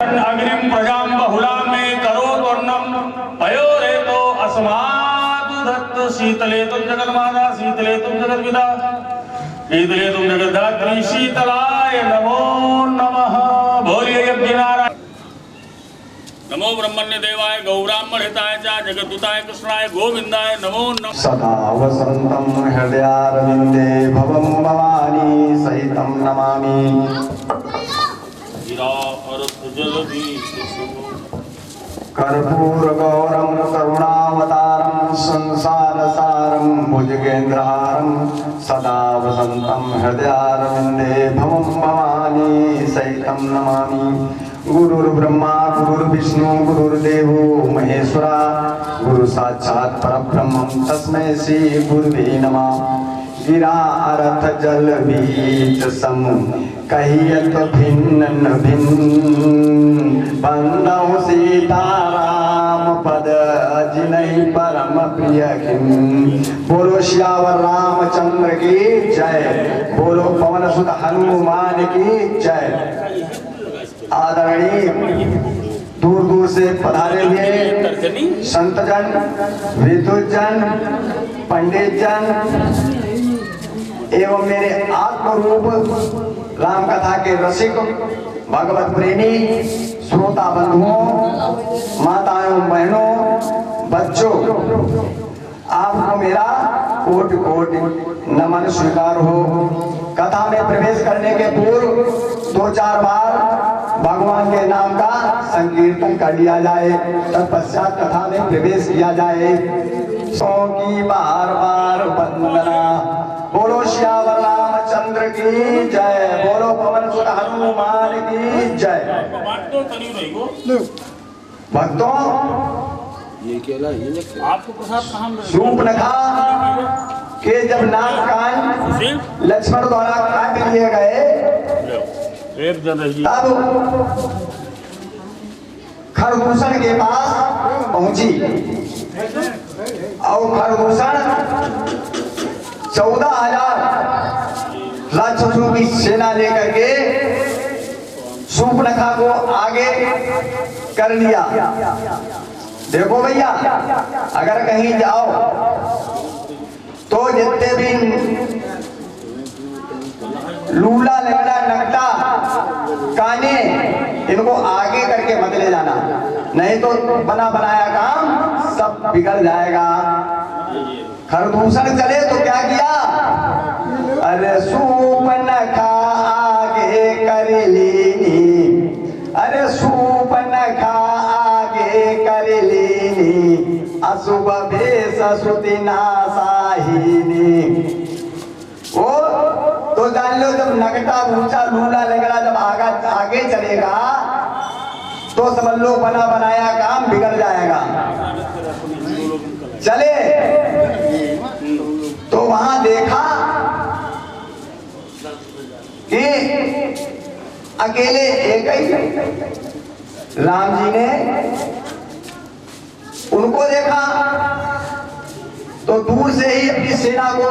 अग्निम प्रजां बहुलां मे करोत्वर्णं पयोरेतो अस्मात् दत्त शीतले तुम जगन्माता शीतले तुम जगद्विदा शीतले तुम जगद्धात्री शीतलाय नमो नमः। बोलिए यज्ञनारायण। नमो ब्रह्मण्य देवाय गौराम्मण हिताय च जगद्दूताय कृष्णाय गोविंदाय नमो नमः। सदा वसन्तं हृदयारविन्दे भवं भवानी सहितं नमामि। कर्पूरगौरं करुणावतारं संसारसारं भुजगेन्द्रहारं सदा वसन्तं हृदयारविन्दे भवं भवानी सहितं नमामि। गुरुर्ब्रह्मा गुरुर्विष्णु गुरुर्देवो महेश्वरा गुरु साक्षात् परब्रह्मं तस्मै श्री गुरुवे नमः। गिरा अर्थ जल बीच सम कहियत भिन्न भिन्न बंदौ सीताराम पद जिनहि परम प्रिय किम। बोलो श्यावर रामचंद्र की जय। बोलो पवन सुत हनुमान की जय। आदरणीय दूर दूर से पधारे हुए संतजन विद्वजन पंडित जन एवं मेरे आत्मरूप राम कथा के रसिक भगवत प्रेमी श्रोता बंधुओं माताओं बहनों बच्चों आपको मेरा कोटि कोटि नमन स्वीकार हो। कथा में प्रवेश करने के पूर्व 2-4 बार भगवान के नाम का संकीर्तन कर लिया जाए, तत्पश्चात कथा में प्रवेश किया जाए। सौ की बार बार वंदना। बोलो श्यावर रामचंद्र की जय। बोलो पवन सुत हनुमान की जय। भक्तों ये केला आपको प्रसाद कहाँ शूर्पणखा के जब नाक कान लक्ष्मण द्वारा काट लिए गए तब खरदूषण के पास पहुंची और खरदूषण 14,000 राक्षसों की सेना लेकर के शूर्पणखा को आगे कर लिया। देखो भैया अगर कहीं जाओ तो जितने भी लूला लंगड़ा नकटा काने इनको आगे करके मत ले जाना, नहीं तो बना बनाया काम सब बिगड़ जाएगा। खरदूषण चले तो क्या किया, अरे शूर्पणखा आगे कर लेनी, अरे शूर्पणखा आगे कर लेनी, अशुभ भेष श्रुति नासाहिनी। वो तो जान लो जब नकटा ऊंचा लूला लगड़ा जब आगे चलेगा तो समझ लो बना बनाया काम बिगड़ जाएगा। चले तो वहां देखा कि अकेले एक ही राम जी ने उनको देखा तो दूर से ही अपनी सेना को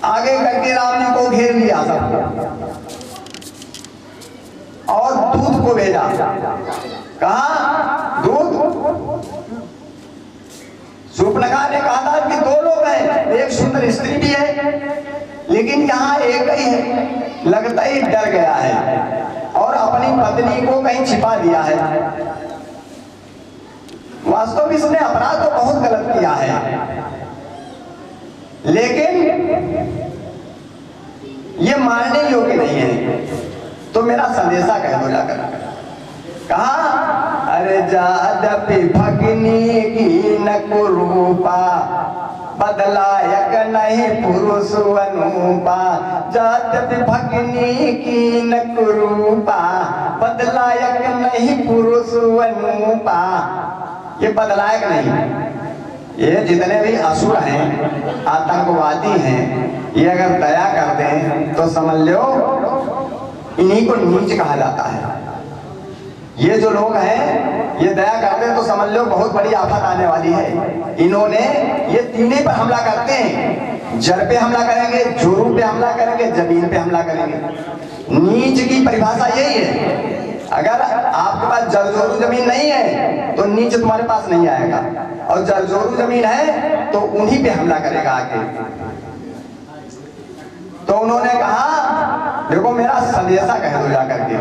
आगे करके राम जी को घेर लिया सब और दूध को भेजा। कहा दूध? शूर्पणखा ने कहा था कि 2 लोग हैं, एक सुंदर स्त्री भी है, लेकिन यहाँ एक ही है, लगता ही डर गया है और अपनी पत्नी को कहीं छिपा दिया है। वास्तव में इसने अपराध तो बहुत गलत किया है, लेकिन ये मारने योग्य नहीं है। तो मेरा संदेशा कह दो जाकर। कहा अरे जादपि भगनी की न कुरूपा बदलायक नहीं पुरुष अनुपा। जादपि भगनी की न कुरूपा बदलायक नहीं पुरुष अनुपा। ये बदलायक नहीं, ये जितने भी असुर हैं आतंकवादी हैं, ये अगर दया करते हैं तो समझ लो इन्हीं को नीच कहा जाता है। ये जो लोग हैं ये दया करते हैं तो समझ लो बहुत बड़ी आफत आने वाली है। इन्होंने ये तीनों पर हमला करते हैं जड़ पे हमला करेंगे, जोरों पे हमला करेंगे, जमीन पे हमला करेंगे। नीच की परिभाषा यही है। अगर आपके पास जरजोरू जमीन नहीं है तो नीच तुम्हारे पास नहीं आएगा, और जरजोरू जमीन है तो उन्हीं पे हमला करेगा आके। तो उन्होंने कहा देखो मेरा संदेशा कह दो जाकर के,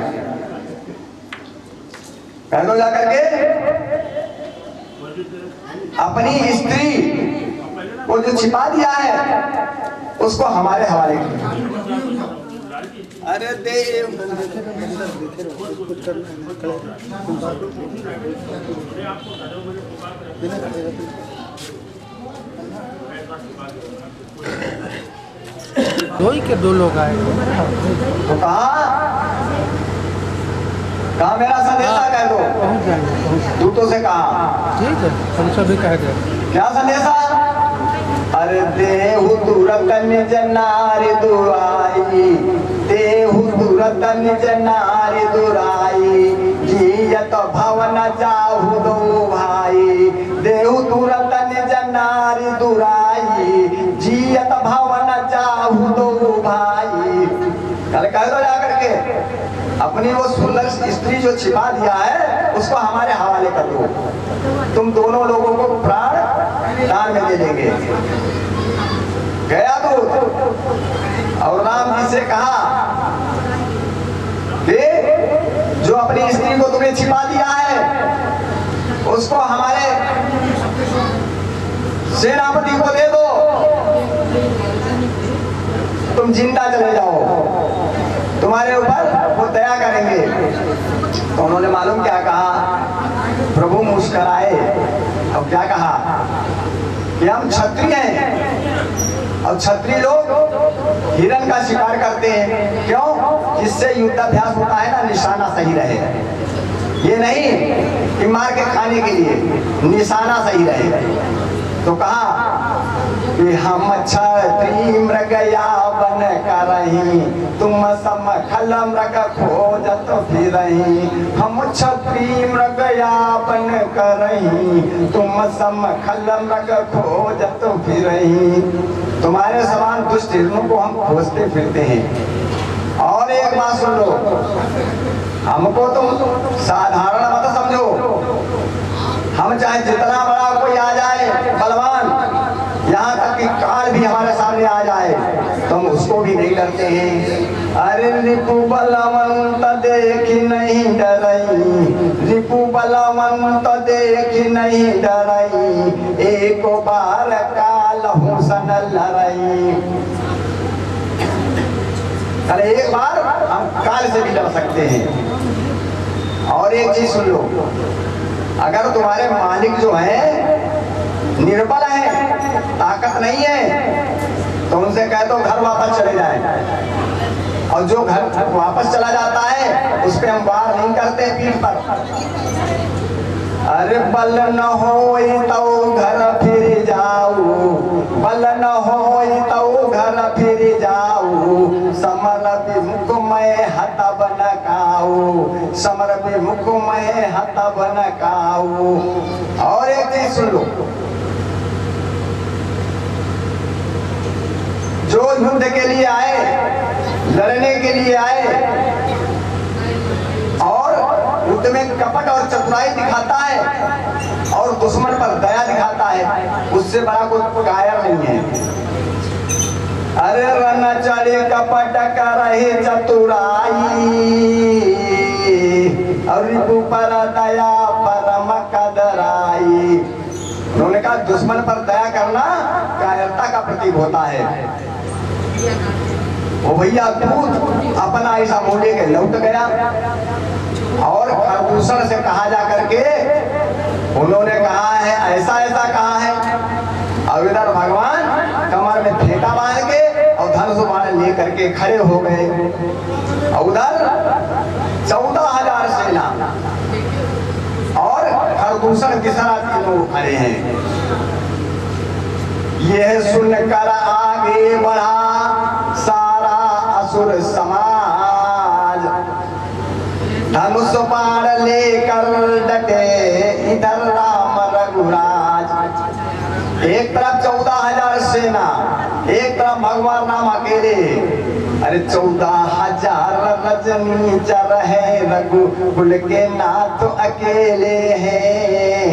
कह दो जाकर के अपनी स्त्री को जो छिपा दिया है उसको हमारे हवाले कर। अरे देव दो ही के दो लोग आए तो कहा मेरा संदेशा कह दो। पहुंच जाएंगे। दूतों से कहा ठीक है, हम सभी कह दे। क्या संदेशा? अरे देहु तुरत निज नारी दुराई, देहु तुरत निज नारी दुराई, जियत भवन जाहु दो भाई। देहु तुरत निज नारी दुराई, जियत भवन जाहु दो भाई। कल कह दो जाकर के अपनी वो सुंदर स्त्री जो छिपा दिया है उसको हमारे हवाले कर दो, तुम दोनों लोगों को प्राण दान में दे देंगे। गया तो और राम जी से कहा कि जो अपनी स्त्री को तुमने छिपा दिया है उसको हमारे सेनापति को दे दो, तुम जिंदा चले जाओ, तुम्हारे ऊपर वो दया करेंगे। तो उन्होंने मालूम क्या कहा? प्रभु मुस्कुराए। अब क्या कहा कि हम क्षत्रिय हैं और क्षत्रिय लोग हिरण का शिकार करते हैं। क्यों? जिससे युद्धाभ्यास होता है ना, निशाना सही रहे। ये नहीं कि मार के खाने के लिए, निशाना सही रहे। तो कहा कि हम क्षत्रिय मृगया बन करही, तुम सम खल मृग खोजत फिरही। हम क्षत्रिय मृगया बन करही, तुम सम खल मृग खोजत फिरही। तुम्हारे समान दुष्ट हिरणों को हम खोजते फिरते हैं। और एक बात सुन लो, हमको तुम साधारण मत समझो। हम चाहे जितना बड़ा कोई आ जाए बलवान, यहाँ तक कि काल भी हमारे सामने आ जाए तो हम उसको भी नहीं डरते हैं। अरे रिपु बलवंत देखी नहीं डरई, रिपु बलवंत देखी नहीं डरई, एक बार काल हुसन लड़ई। अरे एक बार हम काल से भी डर सकते हैं। और एक चीज सुन लो, अगर तुम्हारे मालिक जो है निर्बल है, ताकत नहीं है, तो उनसे कह दो घर वापस चले जाए। और जो घर वापस चला जाता है उस पे हम वार नहीं करते पीठ पर। अरे बल न होई तो घर फिर जाऊ, बल न होई तो घर फिर जाऊ, समर विमुख मैं हतब न काऊ, समर विमुख मैं हतब न काऊ। और एक चीज सुन लो, जो युद्ध के लिए आए, लड़ने के लिए आए और युद्ध में कपट और चतुराई दिखाता है और दुश्मन पर दया दिखाता है, उससे बड़ा कोई कायर नहीं है। अरे रन चढ़े कपट करहे चतुराई, और रिपु पर दया परम कदराई। उन्होंने कहा दुश्मन पर दया करना कायरता का प्रतीक होता है। वो भैया दूध अपना ऐसा मोड़े के लौट गया और खरदूषण से कहा जा करके उन्होंने कहा है ऐसा ऐसा कहा है। और इधर भगवान कमर में फेंटा बांध के और धनुष बाण ले करके खड़े हो गए। और उधर 14,000 सेना और खरदूषण किसरा तीनों खड़े हैं। यह सुनकर आगे बढ़ा सारा असुर समाज, धनुष बाण लेकर डटे इधर राम रघुराज। एक तरफ 14,000 सेना, एक भगवान राम अकेले। अरे 14,000 रजनी चर है, रघुकुल के नाथ अकेले हैं।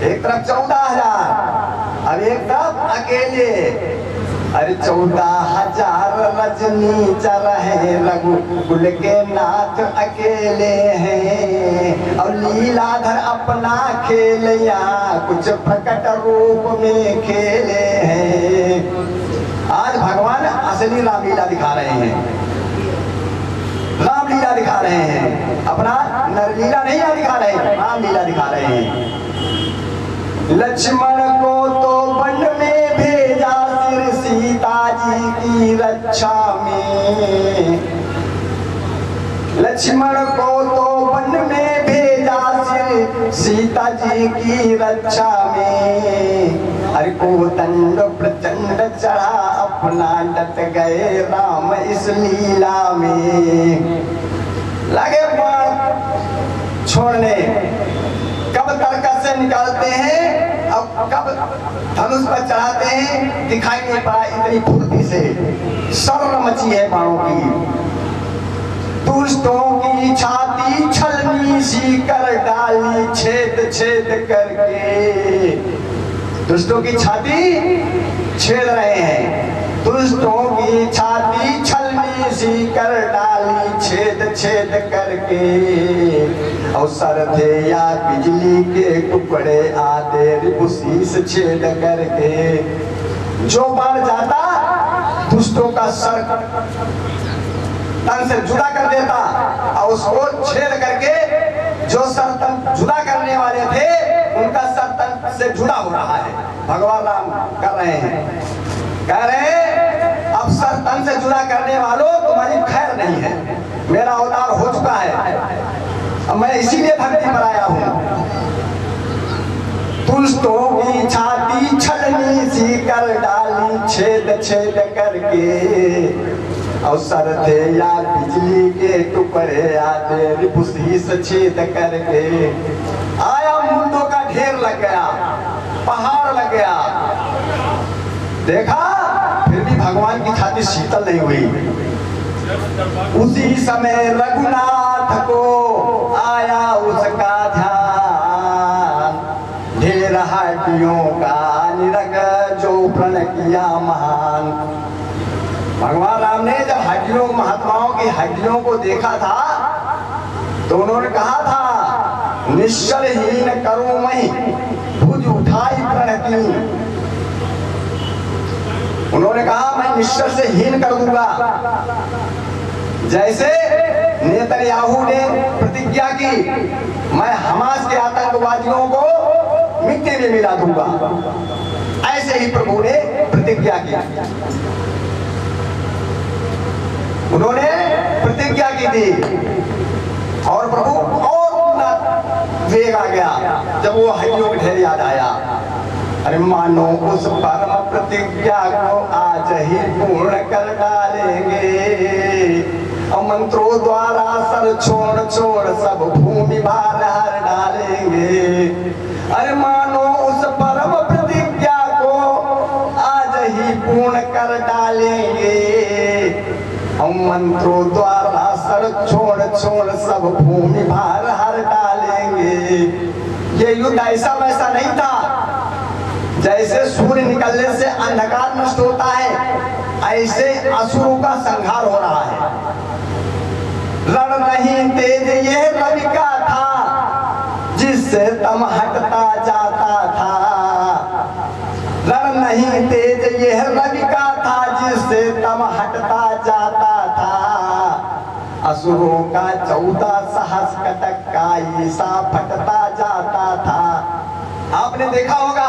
एक तरफ 14,000, अब एक तरफ अकेले। अरे 14,000 रजनी चर है, रघुकुल के नाथ अकेले हैं। और लीलाधर अपना खेल यहाँ कुछ प्रकट रूप में खेले हैं। आज भगवान असली रामलीला दिखा रहे हैं, रामलीला दिखा रहे हैं, अपना नरलीला नहीं दिखा रहे हैं, रामलीला दिखा रहे हैं। लक्ष्मण को तो वन में भेजा सिर सीता जी की रक्षा में। लक्ष्मण को तो वन में भेजा सिर सीता जी की रक्षा में। अरे कोदंड प्रचंड चढ़ा अपना, डट गए राम इस लीला में। लगे बाण छोड़ने, कब तर्कस से निकालते हैं और कब धनुष पर चढ़ाते हैं दिखाई नहीं पड़ा, इतनी फुर्ती से सर्र मची है बाणों की। दुष्टों की छाती छलनी सी कर डाली, छेद छेद करके। दुष्टों की छाती छेद रहे हैं, दुष्टों की छाती छलनी सी कर डाली, छेद छेद करके। अवसर थे या बिजली के टुकड़े आते, रिपुशीस छेद करके। जो बाढ़ जाता दुष्टों का सर तन से जुदा कर देता और उसको छेद करके जो सर तन जुदा करने वाले थे उनका सर तन से जुदा हो रहा है। भगवान राम कर रहे हैं, कह रहे हैं अब सर तन से जुदा करने वालों तुम्हारी खैर नहीं है, मेरा अवतार हो चुका है, अब मैं इसीलिए धरती पर आया हूँ। दुष्टों की छाती छलनी सी कर डाली, छेद छेद करके। अवसर थे या बिजली के टुकड़े आते, रिपुशीस छेद करके। आया मुंडों का ढेर लग गया, पहाड़ लग गया। देखा फिर भी भगवान की छाती शीतल नहीं हुई। उसी समय रघुनाथ को आया उसका ध्यान, ढेर हड्डियों का निरग जो प्रण किया महान। भगवान राम ने जब हड्डियों महात्माओं की हड्डियों को देखा था तो उन्होंने कहा था, निश्चलहीन करूं मैं भुज उठाई प्रणति। उन्होंने कहा मैं निश्चल से हीन कर दूंगा। जैसे नेतन्याहू ने प्रतिज्ञा की, मैं हमास के आतंकवादियों को मिट्टी में मिला दूंगा, ऐसे ही प्रभु ने प्रतिज्ञा की। उन्होंने प्रतिज्ञा की थी और प्रभु और वेग आ गया जब वो हड्डियों का ढेर याद आया। अरे मानो उस परम प्रतिज्ञा को आज ही पूर्ण कर डालेंगे, और मंत्रों द्वारा सर छोड़ छोड़ सब भूमि भार हर डालेंगे। अरे मानो उस परम प्रतिज्ञा को आज ही पूर्ण कर डालेंगे, और मंत्रों द्वारा सर छोड़ छोड़ सब भूमि भार हर डालेंगे। ये युद्ध ऐसा वैसा नहीं था, जैसे सूर्य निकलने से अंधकार नष्ट होता है, ऐसे असुरों का संहार हो रहा है। रण नहीं तेज ये रवि का था, जिससे तम हटता जाता था। रण नहीं तेज ये रवि का था, जिससे तम हटता जाता था। असुरों का 14 सहस्र कटक का ईसा फटता जाता था। आपने देखा होगा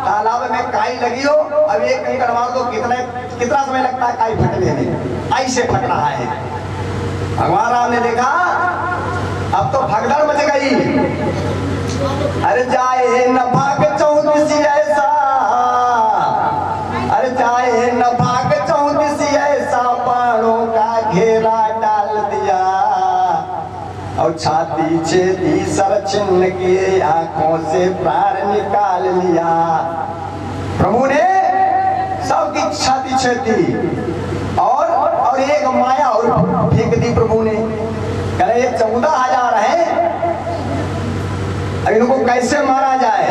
तालाब में काई लगी हो, अब एक कंकड़ मार दो कितना समय लगता है काई फटने में, ऐसे फट रहा है। भगवान राम ने देखा अब तो भगदड़ मच गई। अरे जाए न भाग 34 ऐसा, अरे जाए न भाग 34 ऐसा, बाणों का घेरा डाल दिया, और छाती छेदी सर छिन्न किए, आंखों से प्राण निकाल लिया। प्रभु ने सबकी छाती गच्छति। और एक माया और फेंक दी प्रभु ने। कहे ये 14,000 है, इनको कैसे मारा जाए?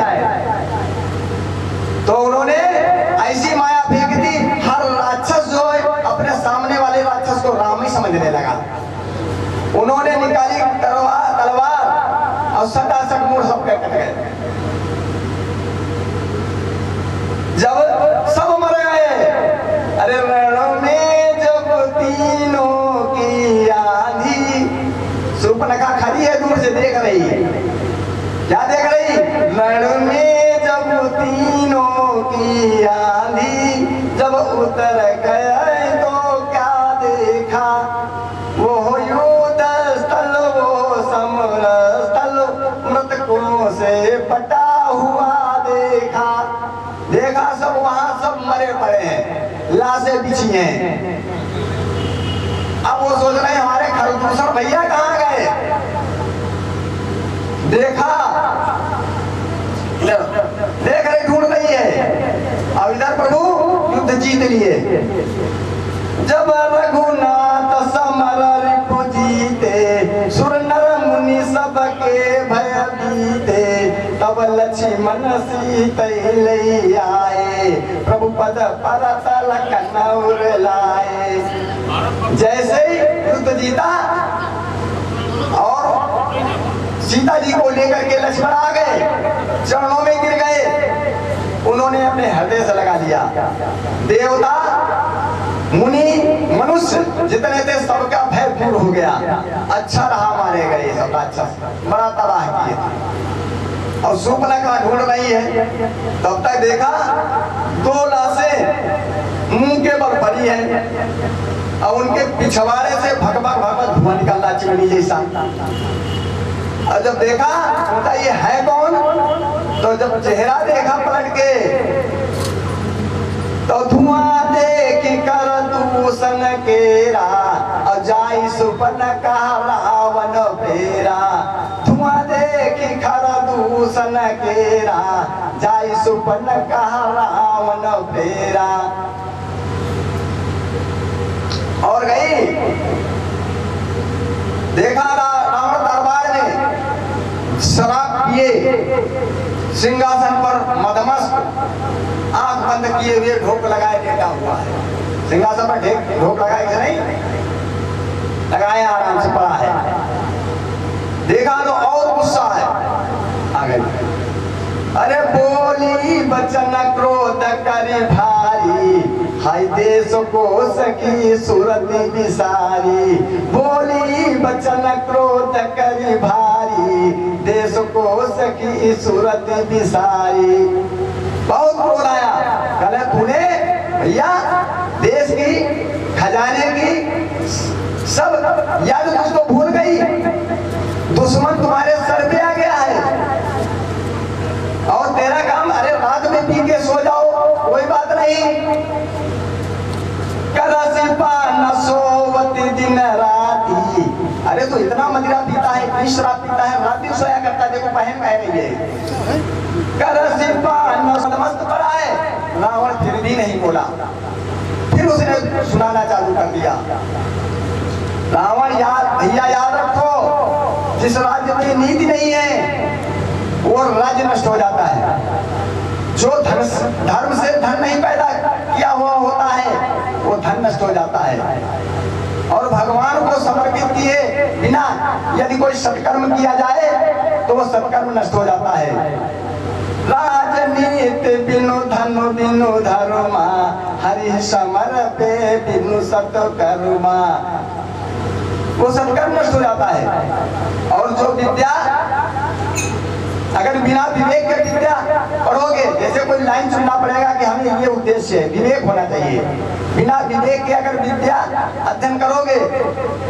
तो उन्होंने ऐसी माया फेंक दी, हर राक्षस जो है अपने सामने वाले राक्षस को राम ही समझने लगा। उन्होंने निकाली तलवार और सटासट मुड़ सबके कट गए। जब सब मर गए, अरे रणों में जब तीनों की आंधी, शूर्पणखा खड़ी है, दूर से देख रही है। क्या देख रही? रण में जब तीनों की आंधी, जब उतर गए तो क्या देखा? वो युद्ध स्थल, वो समर स्थल, मृतकों से पटा हुआ देखा। देखा सब वहां सब मरे पड़े हैं, लाशें बिछी हैं। अब वो सोच रहे हैं हमारे खरदूषण भैया कहाँ गए? देखा, देख रही, ढूंढ रही है। अब इधर प्रभु युद्ध जीत लिए। जब रघुनाथ समर रिपु जीते, सुर नर मुनि सबके भय बीते, तब लक्ष्मण सीता ले आए, प्रभु पद परत लखन उर लाए। जैसे ही युद्ध जीता और सीता जी को लेकर के लक्ष्मण आ गए, चरणों में गिर गए। उन्होंने अपने हृदय से लगा लिया। देवता, मुनि, मनुष्य जितने थे सबका भय दूर हो गया। अच्छा रहा मारे गए सब राक्षस, बड़ा तबाह किए। और शूर्पणखा ढूंढ रही है, तब तक देखा 2 लाशें मुंह के बल पड़ी है और उनके पिछवाड़े से भग भग भग धुआं निकल रहा चिमनी जैसा। और जब देखा सोचा ये है कौन? तो जब चेहरा देखा पलट के, तो धुआं देख कर दूषण केरा, और जाई शूर्पणखा रावण फेरा। धुआं देख कर दूषण केरा, जाई शूर्पणखा रावण फेरा। और गई, देखा रावण दरबार में शराब पिए, सिंहासन पर मदमस्त, आंख बंद किए हुए ढोक लगाए लेटा हुआ है। सिंहासन पर ढोक लगाए कि नहीं लगाए, आराम से पड़ा है। देखा तो और गुस्सा है, आ गई। अरे बोली बचन क्रोध करी भारी, हाय देश को सकी सूरत बिसारी। बोली बचन क्रोध करी भारी, देश को सकी सूरत बिसारी। बहुत क्रोध आया। कल तूने भैया देश की, खजाने की सब याद तुझको भूल गई। दुश्मन तुम्हारे सर पे आ गया है और तेरा काम, अरे रात में पी के सो जाओ कोई बात नहीं, करसी पान सोवती दिन राती। अरे तो इतना मदिरा पीता है, शराब पीता है, रात दिन सोया करता है, देखो पहन नहीं है। करसी पान मस्त पड़ा है। रावण फिर भी नहीं बोला, फिर उसने सुनाना चालू कर दिया। रावण भैया याद रखो, जिस राज्य में नीति नहीं है वो राज्य नष्ट हो जाता है। जो धर्म से धन नहीं पैदा किया हुआ होता है वो धन नष्ट हो जाता है। और भगवान को समर्पित किए बिना यदि कोई सत्कर्म किया जाए तो वो सत्कर्म नष्ट हो जाता है। राजनीति बिनु धन बिनु धर्मा, हरि समर पे बिनु सत्कर्मा। वो सत्कर्म नष्ट हो जाता है। और जो विद्या, अगर बिना विवेक के विद्या पढ़ोगे, जैसे कोई लाइन चुनना पड़ेगा कि हमें ये उद्देश्य है, विवेक होना चाहिए। बिना विवेक के अगर विद्या अध्ययन करोगे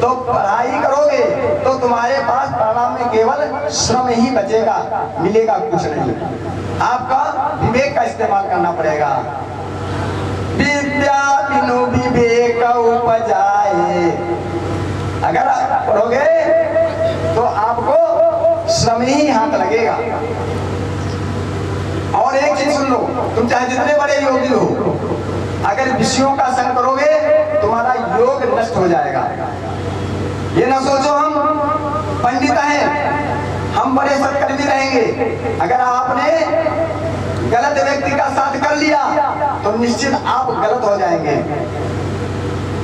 तो पढ़ाई करोगे तो तुम्हारे पास परिणाम में केवल श्रम ही बचेगा, मिलेगा कुछ नहीं। आपका विवेक का इस्तेमाल करना पड़ेगा। विद्या बिनु विवेक उपजाए, अगर आप पढ़ोगे तो आपको श्रम ही हाथ लगेगा। और एक चीज सुन लो, तुम चाहे जितने बड़े योगी हो, अगर विषयों का संग करोगे तुम्हारा योग नष्ट हो जाएगा। ये ना सोचो हम पंडित हैं, हम बड़े सत्कर्मी रहेंगे। अगर आपने गलत व्यक्ति का साथ कर लिया तो निश्चित आप गलत हो जाएंगे।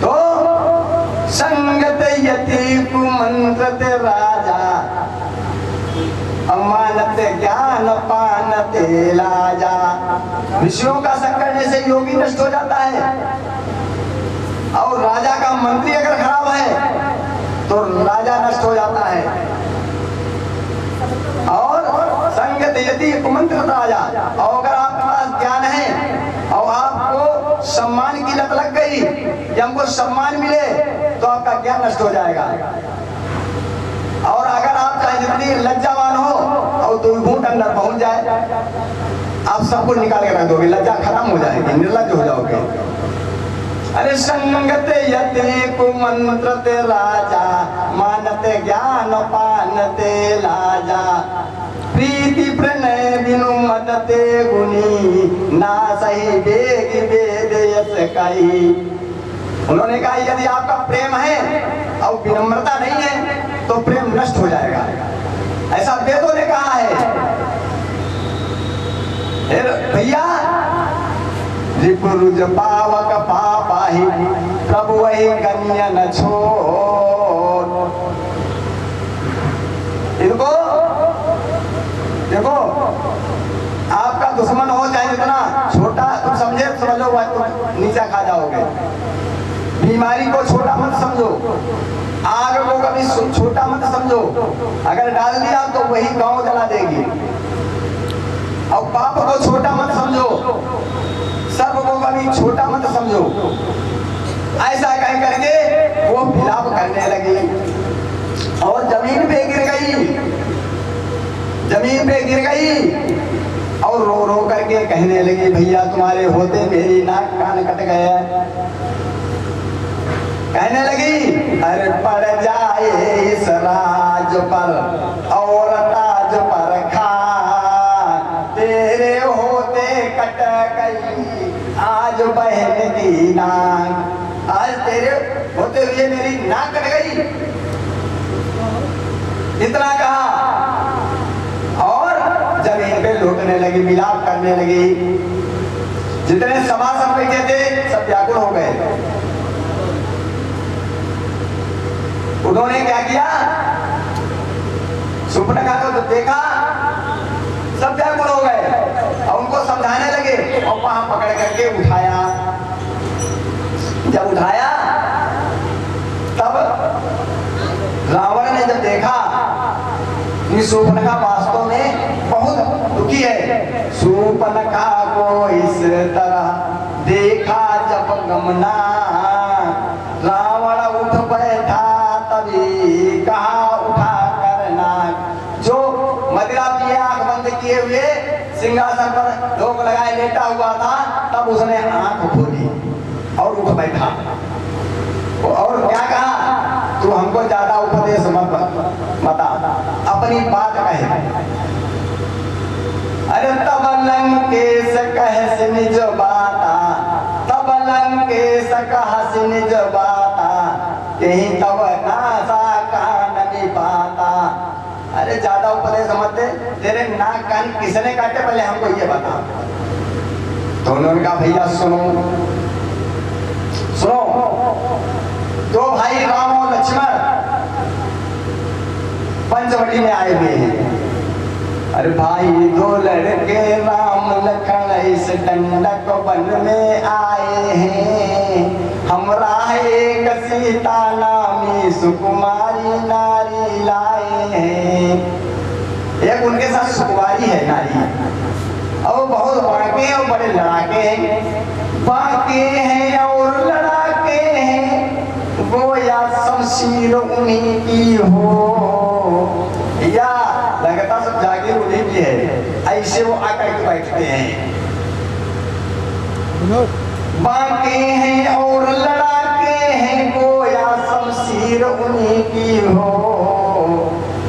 तो संगत यति कुमंत्रत राजा, अमानत ज्ञान पानते लाजा। विषयों का संग करने से योगी नष्ट हो जाता है, और राजा का मंत्री अगर खराब है तो राजा नष्ट हो जाता है। और संगत यदि कुमंत्र राजा, और अगर आपके पास ज्ञान है और आपको सम्मान की लत लग गई कि हमको सम्मान मिले, तो आपका ज्ञान नष्ट हो जाएगा। और अगर आप चाहे जितनी लज्जावान हो और 2 घूंट अंदर पहुंच जाए, आप सबको निकाल के रख दोगे, लज्जा खत्म हो जाएगी, निर्लज्ज हो जाओगे। अरे संगत यति कुमंत्रते राजा, मानते ज्ञान पानते लाजा। प्रीति प्रणय बिनु मदते गुनी, ना सही बेग वेद यस कही। उन्होंने कहा यदि आपका प्रेम है और विनम्रता नहीं है तो प्रेम नष्ट हो जाएगा, ऐसा वेदों ने कहा है। भैया रिपुरुज पावक पापाहि, प्रभु वही गण्य न छोड़। इनको देखो, आपका दुश्मन हो चाहे जितना छोटा, तुम समझे समझो तुम नीचा खा जाओगे। बीमारी को छोटा मत समझो, आग को कभी छोटा मत समझो। अगर डाल दिया तो वही गांव जला देगी। और पाप को छोटा मत समझो, सर्व को कभी छोटा मत समझो। ऐसा कह करके वो विलाप करने लगी और जमीन पे गिर गई और रो रो करके कहने लगी, भैया तुम्हारे होते मेरी नाक कान कट गया। कहने लगी, अरे पड़ जाए इस राज पर और ताज पर खान, तेरे होते कट गई आज बहन की नाक। आज तेरे होते हुए मेरी नाक कट गई। इतना कहा और जमीन पे लौटने लगी, विलाप करने लगी। जितने सभासद बैठे थे सब व्याकुल हो गए। उन्होंने क्या किया, सुपर्णखा को देखा, सब व्याकुल हो गए और उनको समझाने लगे और वहां पकड़ करके उठाया। जब उठाया तब रावण ने जब देखा कि शूर्पणखा वास्तव में बहुत दुखी है, शूर्पणखा को इस तरह देखा जब गमना, रावण उठ बैठा तभी कहा उठा करना। जो मदिरा पिए आंख बंद किए हुए सिंहासन पर लोग लगाए लेटा हुआ था, तब उसने आंख खोली और उठ बैठा और क्या कहा, तू हमको ज्यादा उपदेश मत बता, अपनी बात कहे। अरे तब लंकेश कहस निज बाता, तब लंकेश कहस निज बाता, यही तब नासा कान निपाता। अरे ज्यादा उपदेश मत दे, तेरे नाक कान किसने काटे पहले हमको ये बता। तो उन्होंने कहा, भैया सुनो सुनो, दो भाई राम और लक्ष्मण पंचवटी में आए हुए हैं। अरे भाई दो लड़के राम लखन इस दंडक वन में आए हैं, हमरा एक सीता नामी सुकुमारी नारी लाए हैं। एक उनके साथ सुकुमारी है नारी, और बहुत बांके हैं और बड़े लड़ाके हैं। बांके हैं और लड़ाके हैं, गोया शमशीर उन्हीं की हो, या लगता सब जागीर उन्हीं की है, ऐसे वो आकर के बैठते हैं। बांके हैं और लड़ाके हैं, गोया शमशीर उन्हीं की हो,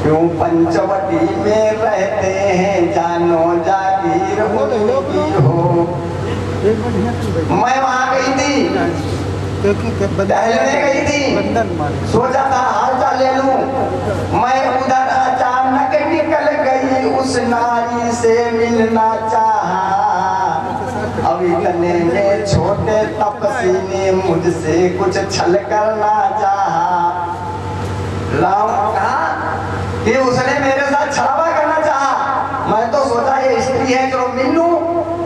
क्यों पंचवटी में रहते हैं, जानो जागीर उन्हीं की हो। एक मिनट यहाँ चल भाई। मैं वहां गई थी, टहलने गई थी, बंधन मारे। सोचा था हाल चाल ले लूं। मैं उधर अचानक निकल गई, उस नारी से मिलना चाहा। अब इतने में छोटे तपसी ने मुझसे कुछ छल करना चाहा। राम कहा कि उसने मेरे साथ छलावा करना चाहा। मैं तो सोचा ये स्त्री है, चलो मिल लूं,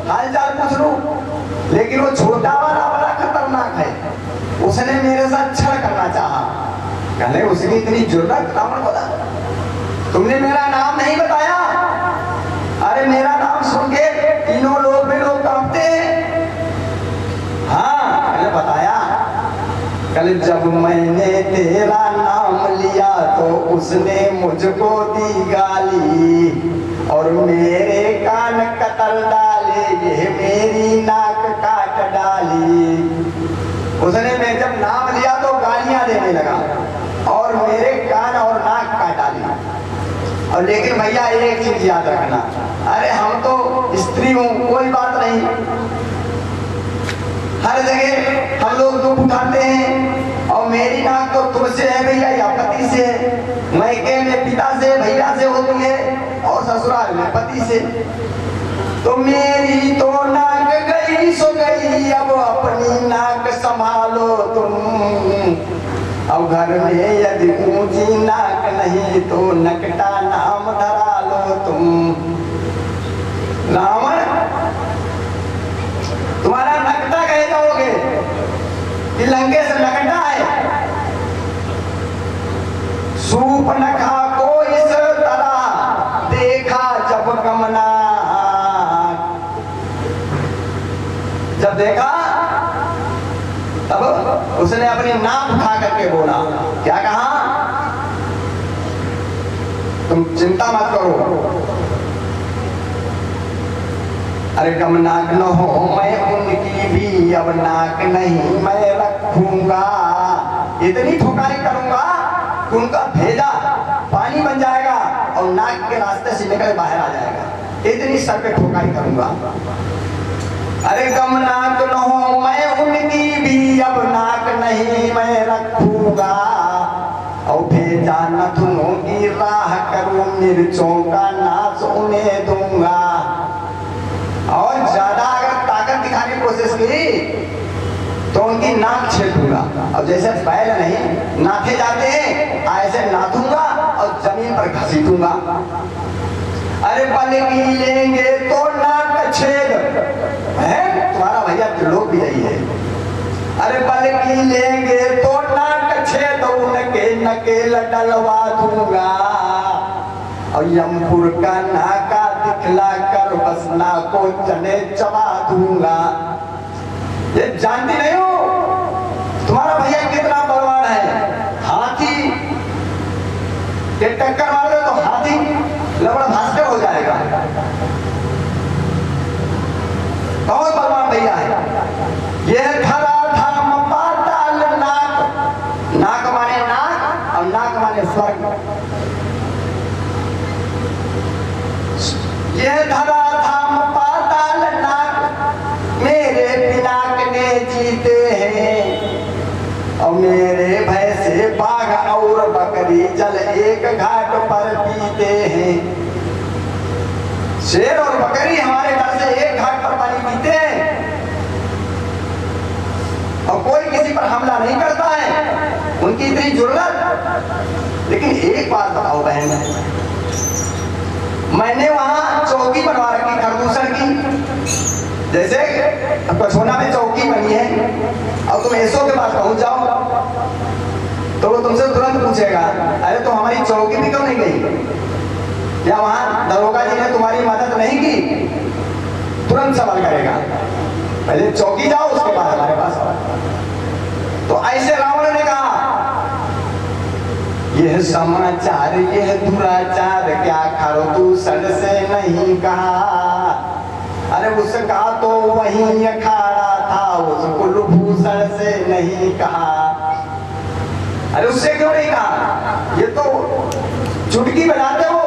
हाल चाल पूछ लूं। लेकिन वो छोटा वाला बड़ा खतरनाक है, उसने मेरे साथ छल करना चाहा। कहने उसकी इतनी जुर्रत, रावण बोला तुमने मेरा नाम नहीं बताया। अरे मेरा नाम सुन के तीनों लोग में लोग कांपते हैं। हाँ मैंने बताया, कल जब मैंने तेरा नाम लिया तो उसने मुझको दी गाली और मेरे कान कतर डाले, ये मेरी नाक काट डाली। उसने मैं जब नाम लिया तो गालियां देने लगा और मेरे कान और नाक काट डाली। और लेकिन भैया एक चीज याद रखना, अरे हम तो स्त्री हूं, कोई बात नहीं, हर जगह हम लोग दुख उठाते हैं। और मेरी नाक तो तुमसे है भैया या पति से है, मैके में पिता से भैया से होती है और ससुराल में पति से। तो मेरी तो नाक गई सो गई, अब अपनी नाक संभालो तुम। अब घर में यदि ऊंची नाक नहीं तो नकटा नाम धरा लो तुम। रावण तुम्हारा नकटा कह जाओगे कि लंके से नकटा है। सूर्पनखा को इस तरह देखा जब गमना, जब देखा तब उसने अपनी नाक उठा करके बोला, क्या कहा, तुम चिंता मत करो, अरे कम नाक न हो मैं उनकी भी अब नाक नहीं मैं रखूंगा। इतनी ठुकाई करूंगा कि उनका भेजा पानी बन जाएगा और नाक के रास्ते से निकल बाहर आ जाएगा। इतनी सर पे ठुकाई करूंगा। अरे कम नाक न हो मैं उनकी भी अब नाक नहीं मैं रखूंगा और भेजा नथुनों की राह करूं, मिर्चों का नाच उन्हें दूंगा। और ज्यादा अगर ताकत दिखाने की कोशिश की तो उनकी नाक छेद दूंगा। और जैसे बैल नहीं नाथे जाते हैं ऐसे नाथूंगा और जमीन पर घसीटूंगा। अरे बल की लेंगे तो नाक छेद है, तुम्हारा भैया त्रिलोक भी यही है। अरे बल की लेंगे तो नाक छेद उनके नकेल डलवा दूंगा और यमपुर का नाका दिखला कर बसना को चने चबा दूंगा। ये जानती नहीं हो तुम्हारा भैया कितना बलवान है। हाथी के टक्कर मारो तो हाथी लवण भास्कर हो जाएगा। बहुत बलवान भैया है। ये धरा धाम पाताल नाक, नाक माने नाक और नाक माने स्वर्ग। ये धरा धाम पाताल नाक मेरे पिनाक ने जीते हैं और मेरे भय से बाघ और बकरी जल एक घाट पर पीते हैं। शेर और बकरी हमारे घर से एक घाट पर पानी पीते हैं और कोई किसी पर हमला नहीं करता है, उनकी इतनी जुर्रत। लेकिन एक बात बताओ बहन, मैंने वहां चौकी बनवा रखी खरदूसर की, जैसे कछोना में चौकी बनी है और तुम एसओ के पास पहुंच जाओ तो वो तुमसे तुरंत पूछेगा अरे तो हमारी चौकी भी क्यों नहीं गई, या वहां दरोगा जी ने तुम्हारी मदद नहीं की, तुरंत सवाल करेगा। पहले चौकी जाओ उसके बाद हमारे पास आओ। तो ऐसे रावण ने कहा यह समाचार यह दुराचार क्या खरदूसर से नहीं कहा। अरे उसका तो वही अखाड़ा था, उस कुलभूषण से नहीं कहा। अरे उससे क्यों नहीं कहा, ये तो चुटकी बजाते हो,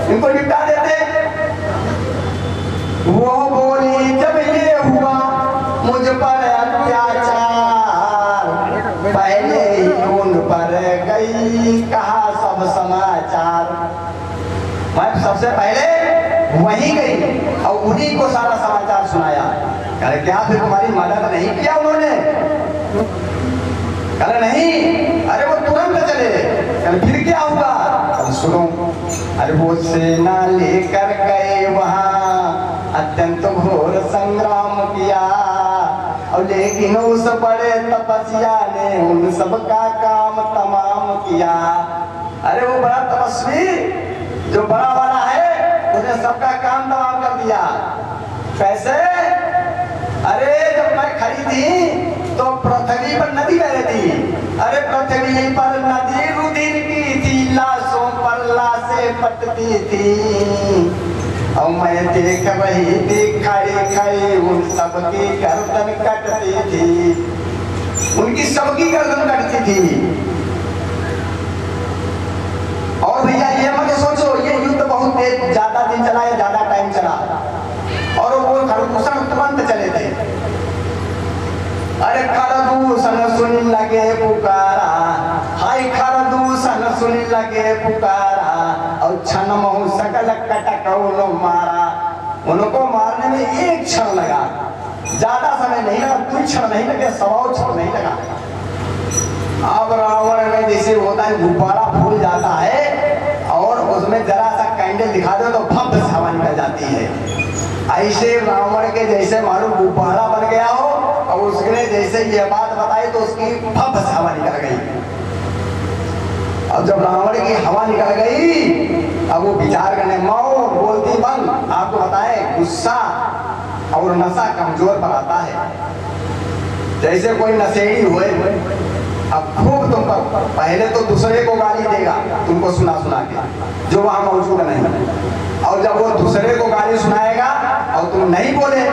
इनको निपटा देते। वो बोली जब ये हुआ मैं सबसे पहले वहीं गई और उन्हीं को सारा समाचार सुनाया। कहे क्या फिर तुम्हारी मदद नहीं किया उन्होंने? कहे नहीं, अरे वो तुरंत चले। कहे फिर क्या हुआ? कल सुनो, अरे वो सेना लेकर गए वहां, अत्यंत घोर संग्राम किया, और लेकिन उस बड़े तपस्या ने उन सबका काम तमाम किया। अरे वो बड़ा तपस्वी जो बड़ा वाला है उसने सबका काम तमाम कर दिया। कैसे? अरे जब मैं खड़ी थी तो पृथ्वी पर नदी बह रही थी। अरे पृथ्वी पर नदी रुधिर की थी, लाशों पर लाशें पटती थी, और मैं देख रही थी खड़ी खड़ी उन सबकी गर्दन कटती थी, उनकी सबकी गर्दन कटती थी। और भैया ये मत सोचो ये युद्ध बहुत ज्यादा दिन चला या ज्यादा टाइम चला, और वो खरदूषण तुरंत चले थे। अरे खरदूषण सुन लगे पुकारा, हाय खरदूषण सुन लगे पुकारा, और क्षण महु सकल कटकौलो मारा। उनको मारने में एक क्षण लगा, ज्यादा समय नहीं लगा, 2 क्षण नहीं लगे, 1.25 क्षण नहीं लगा। अब रावण में जैसे होता है गुब्बारा फूल जाता है और उसमें जरा सा कैंडल दिखा दो तो भप से हवा निकल जाती है। ऐसे रावण के जैसे मालूम गुब्बारा बन गया हो, और उसने जैसे ये बात बताई तो उसकी भप से हवा निकल गई। अब जब रावण की हवा निकल गई, अब वो विचार करने मौन बोलती बंद। आपको बताए गुस्सा और नशा कमजोर पर आता है। जैसे कोई नशेड़ी हुए, अब खूब तुम पर पहले तो दूसरे को गाली देगा तुमको सुना सुना के जो वहां मौजूद नहीं, और जब वो दूसरे को गाली सुनाएगा और तुम नहीं बोले,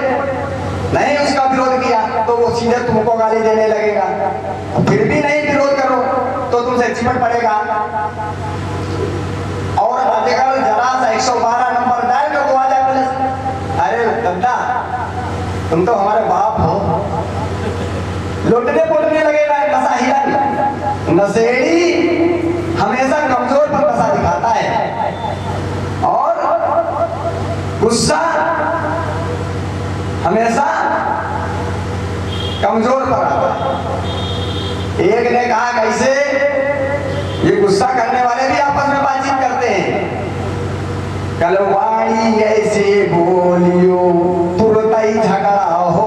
नहीं उसका विरोध किया, तो वो सीधे तुमको गाली देने लगेगा। फिर भी नहीं विरोध करो तो तुमसे चिपट पड़ेगा। और अगर जरा सा 112 नंबर डायल कर तो आ जाए पुलिस। अरे दद्दा तुम तो हमारे बाप हो, लुटने पुटने लगेगा। नशा हिला, नशेड़ी हमेशा कमजोर पर नशा दिखाता है, और गुस्सा हमेशा कमजोर पर आता है। एक ने कहा कैसे? ये गुस्सा करने वाले भी आपस में बातचीत करते हैं। कल वाणी ऐसे बोलियो तुरंत ही झगड़ा हो,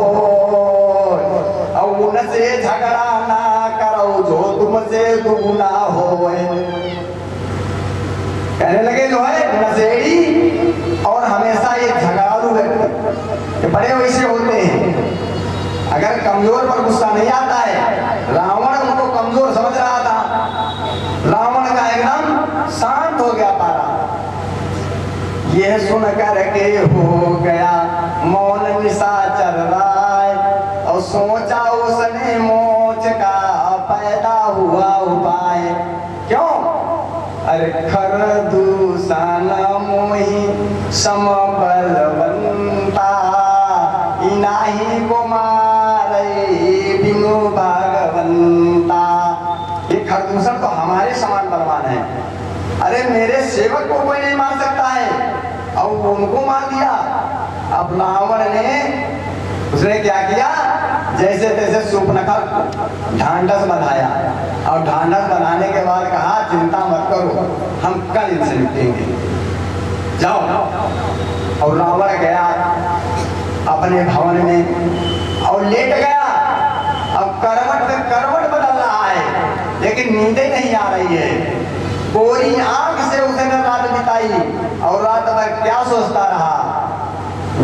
और उनसे झगड़ा ना करो जो तुमसे दुगुना हो। कहने लगे जो है नशेड़ी और हमेशा ये झगड़ालू व्यक्ति बड़े वैसे होते हैं। अगर कमजोर पर गुस्सा नहीं आता है, रावण उनको कमजोर समझ रहा था, रावण का एकदम शांत हो गया पारा। यह सुन कर के हो गया मौन, निशाचर राय, और सोचा उसने मोच का पैदा हुआ उपाय। क्यों? अरे खरदूषण मोहि सम बलवंता, इनाही को मारे बिनु भगवंता। ये खरदूषण तो हमारे समान बलवान है। अरे मेरे सेवक को कोई नहीं मार सकता है, और उनको मार दिया। अब रावण ने उसने क्या किया? जैसे तैसे सूर्पनखा ढांढस बंधाया, और ढांढस बनाने के बाद कहा चिंता मत करो, हम कल इनसे निपटेंगे, जाओ। और रावण गया अपने भवन में और लेट गया। अब करवट बदल रहा है, लेकिन नींदें नहीं आ रही है। कोरी आंख से उसने रात बिताई, और रात भर क्या सोचता रहा?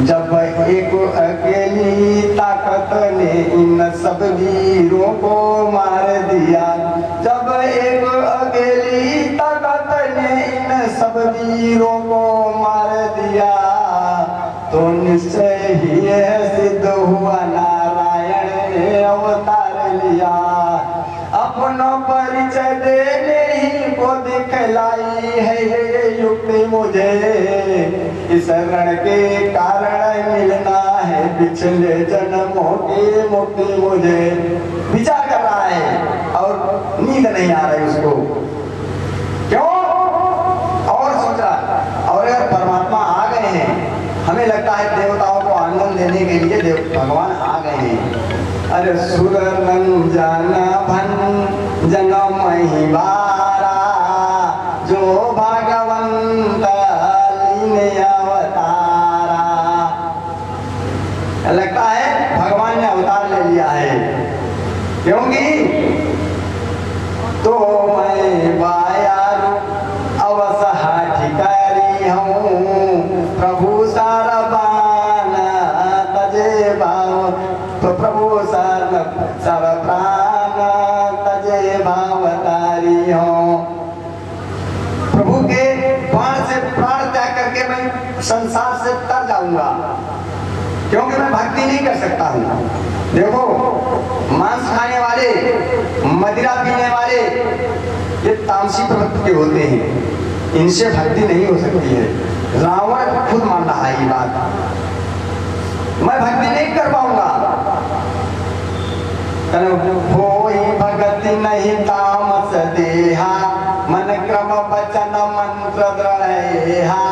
जब एक अकेली ताकत ने इन सब वीरों को मार दिया, जब एक अकेली ताकत ने इन सब वीरों को मार दिया, तो निश्चय ही यह सिद्ध हुआ नारायण ने अवतार लिया। अपना परिचय देने ही को दिखलाई है ये युक्ति मुझे, इस रण के कारण मिलना है पिछले जन्मों की मुक्ति मुझे। विचार कर रहा है और नींद नहीं आ रही उसको। क्यों? और अरे सुर रंजन भंजन महिवारा जो भगवंत लीने अवतारा। लगता है भगवान ने अवतार ले लिया है, क्योंकि तो मैं बायारू अवसह ठिकारी हूँ प्रभु सरबान तजे भाव, तो प्रभु सब प्राण तजे भावतारी हूँ। प्रभु के प्राण से प्राण त्याग करके मैं संसार से तर जाऊंगा, क्योंकि मैं भक्ति नहीं कर सकता हूँ। देखो मांस खाने वाले, मदिरा पीने वाले, ये तामसी प्रवृत्ति के होते हैं, इनसे भक्ति नहीं हो सकती है। रावण खुद मान रहा है ये बात, मैं भक्ति नहीं कर पाऊंगा। कोई भक्ति नहीं तामस देहा, मन क्रम वचन मंत्र दृढ़ा।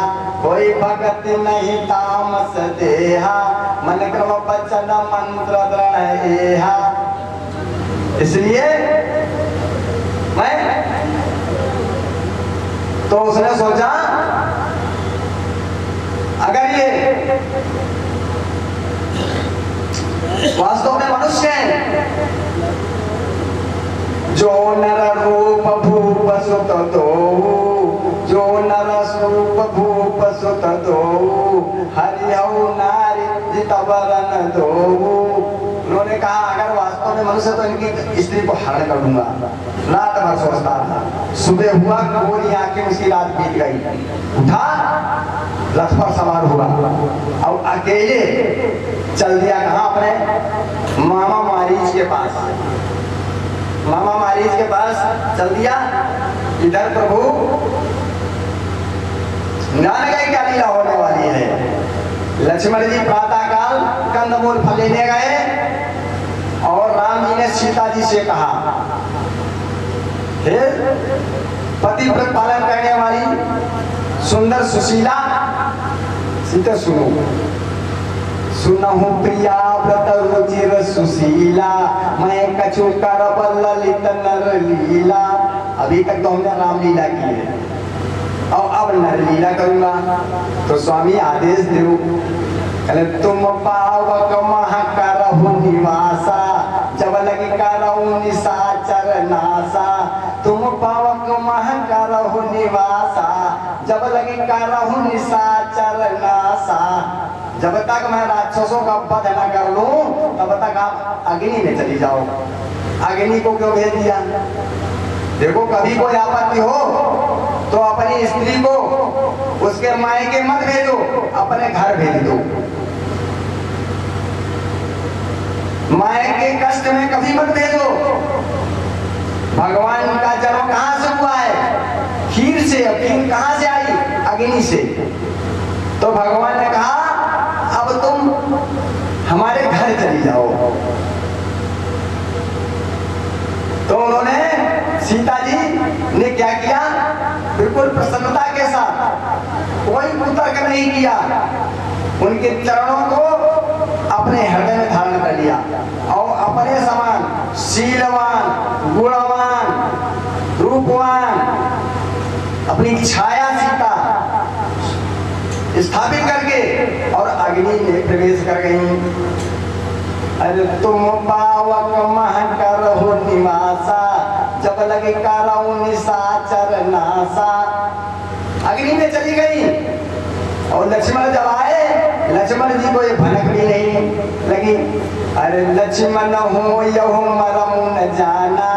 कोई भक्ति नहीं तामस देहा, मन क्रम वचन मंत्र दृढ़ा। इसलिए मैं तो उसने सोचा अगर ये वास्तव में मनुष्य है, जो नर रूप भूप सुत दो, जो नर रूप भूप सुत दो, हरिहु नारी जितवरन दो। उन्होंने कहा अगर वास्तव में मनुष्य तो इनकी स्त्री को हरण कर दूंगा। रात भर सोचता था, सुबह हुआ गोरी आंखें उसकी रात बीत गई। उठा, रथ पर सवार हुआ और अकेले चल दिया कहाँ? अपने मामा मारीच के पास। मामा मारीच के पास चल दिया। इधर प्रभु जान गए क्या लीला होने वाली है। लक्ष्मण जी प्रातः काल कंदमूल फल लेने गए और राम जी ने सीता जी से कहा, हे पतिव्रत पालन करने वाली सुंदर सुशीला सीता, सुनो। सुनहु प्रिया व्रत रुचिर सुशीला, मैं कछु करब ललित नर लीला। अभी तक तो हमने रामलीला की है और अब नर लीला करूंगा। तो स्वामी आदेश दो, तुम पावक महा करहु निवासा, जब लगी करहु निशाचर नासा। तुम पावक महा करहु निवासा, जब लगी करहु निशाचर नासा। जब तक मैं राक्षसों का वध न कर लूं तब तक आप अग्नि में चली जाओ। अग्नि को क्यों भेज दिया? देखो कभी कोई आपत्ति हो तो अपनी स्त्री को उसके मायके मत भेजो, अपने घर भेज दो। मायके कष्ट में कभी मत भेजो। भगवान का जन्म कहाँ से हुआ है? खीर से। खीर कहाँ से आई? अग्नि से। तो भगवान ने कहा अब तुम हमारे घर चली जाओ। तो उन्होंने सीता जी ने क्या किया? बिल्कुल प्रसन्नता के साथ, कोई कुतर्क नहीं किया, उनके चरणों को अपने हृदय में धारण कर लिया और अपने समान शीलवान, गुणवान, रूपवान अपनी छाया सीता स्थापित करके और अग्नि में प्रवेश कर गई। अरे तुम पावक मह करहु निवासा, जब लगे करहु निशाचर नासा। अग्नि में चली गई और लक्ष्मण जब आए, लक्ष्मण जी को ये भनक भी नहीं लगी। अरे लक्ष्मण हो यहु मरम न जाना,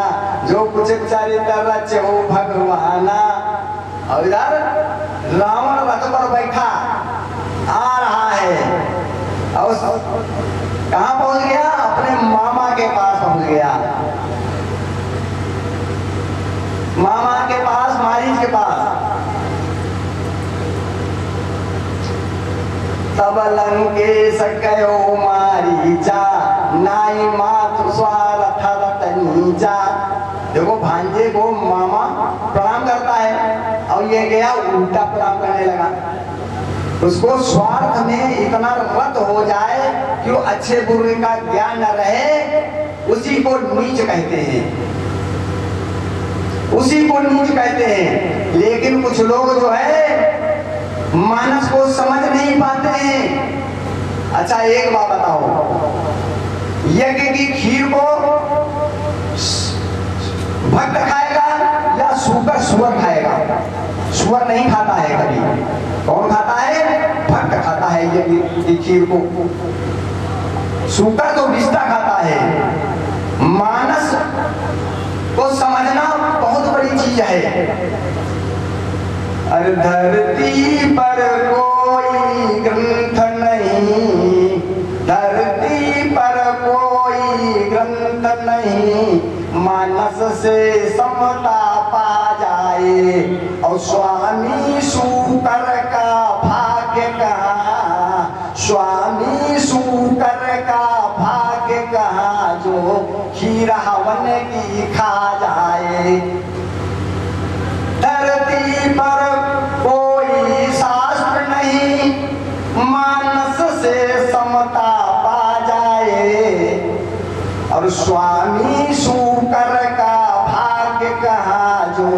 जो कुछ चरित्र रचहु भगवाना। और इधर रावण रथ पर बैठा आ रहा है और कहाँ पहुंच गया? अपने मामा के पास पहुंच गया। मामा के पास, मारीच के पास। तब लंकेश कहो मारीचा, नाई मातु स्वार्थ रतनीचा। देखो भांजे को मामा प्रणाम करता है और ये गया उल्टा प्रणाम करने लगा। उसको स्वार्थ में इतना रत हो जाए कि वो अच्छे बुरे का ज्ञान न रहे उसी को नीच कहते हैं, उसी को नीच कहते हैं। लेकिन कुछ लोग जो है मानस को समझ नहीं पाते हैं। अच्छा एक बात बताओ, यज्ञ की खीर को भक्त खाएगा या सुअर खाएगा? सुअर नहीं खाता है कभी। कौन खाता है? भक्त खाता है यज्ञ की खीर को। सुअर तो विष्टा खाता है। मानस को समझना बहुत बड़ी चीज है। अरे धरती पर कोई ग्रंथ नहीं, धरती पर कोई ग्रंथ नहीं, मानस से समता पा जाए। और स्वामी शूकर का भाग्य कहाँ, स्वामी शूकर का भाग्य कहाँ, जो खीर हवन की खा जाए। धरती पर कोई शास्त्र नहीं, मानस से समता पा जाए। और स्वामी शूकर का भाग्य कहाँ, जो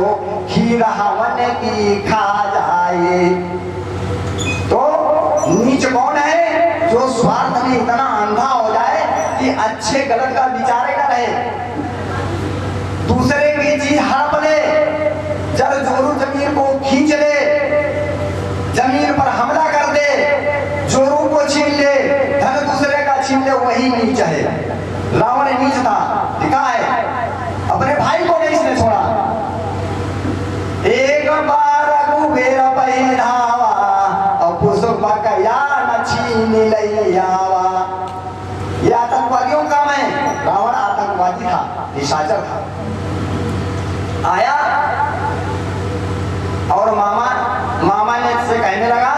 खीर हवन की खा जाए। तो नीच कौन है? जो स्वार्थ में इतना अंधा हो जाए कि अच्छे गलत का विचार ही ना रहे, दूसरे की चीज हड़प ले, जल जोरू जमीन को खींच ले, जमीन पर हमला कर दे, जोरू को छीन ले, धन दूसरे का छीन ले, वही नीच है। रावण नीच था, दिखा है, अपने भाई को नहीं इसने छोड़ा। एक बार कुबेर पहिरावा, और पुष्पक या न छीन लैयावा। ये आतंकवादियों का काम है। रावण आतंकवादी था, निशाचर था। आया और मामा ने से कहने लगा।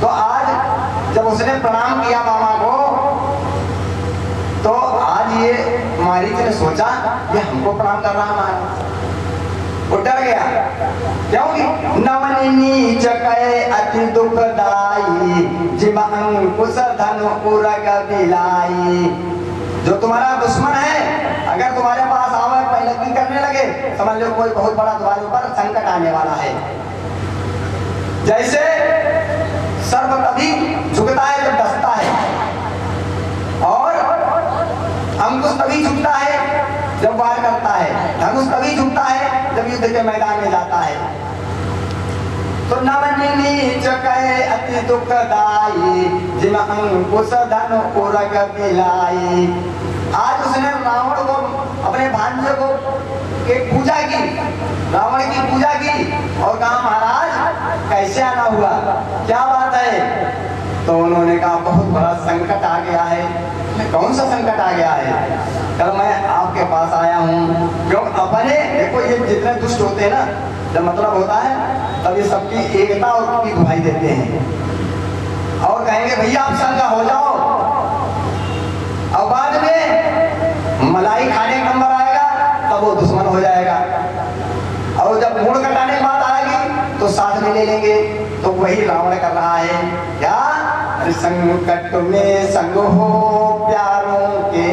तो आज जब उसने प्रणाम किया मामा को, तो आज ये मारीच ने सोचा ये हमको प्रणाम कर रहा है। वो डर गया, क्योंकि नमन नीच कहे अति दुखदाई, जिम अंकुश धन उरग बिलाई। जो तुम्हारा दुश्मन है, अगर तुम्हारे पास आवे पैलगी करने लगे, समझ लो कोई बहुत बड़ा तुम्हारे ऊपर संकट आने वाला है। जैसे सर्प कभी झुकता है जब डसता है, और अंकुश तभी झुकता है जब वार करता है, धनुष तभी झुकता है जब युद्ध के मैदान में जाता है। तो नमन नीच कहे अति दुखदाई, जिम अंकुश धन उरग बिलाई। आज उसने रावण को, अपने भांजे को एक पूजा की, रावण की पूजा की, और कहा महाराज कैसे आना हुआ, क्या बात है? तो उन्होंने कहा बहुत बड़ा संकट आ गया है। कौन सा संकट आ गया है? कल मैं आपके पास आया हूँ, क्यों? अपने देखो ये जितने दुष्ट होते हैं ना, जब मतलब होता है तब ये सबकी एकता और की दुहाई देते हैं और कहेंगे भैया आप संगा हो जाओ। और बाद में मलाई खाने का नंबर आएगा तब वो दुश्मन हो जाएगा, और जब मूड कटाने की बात आएगी तो साथ में ले लेंगे। तो वही रावण कर रहा है क्या? संकट में संग हो प्यारों के।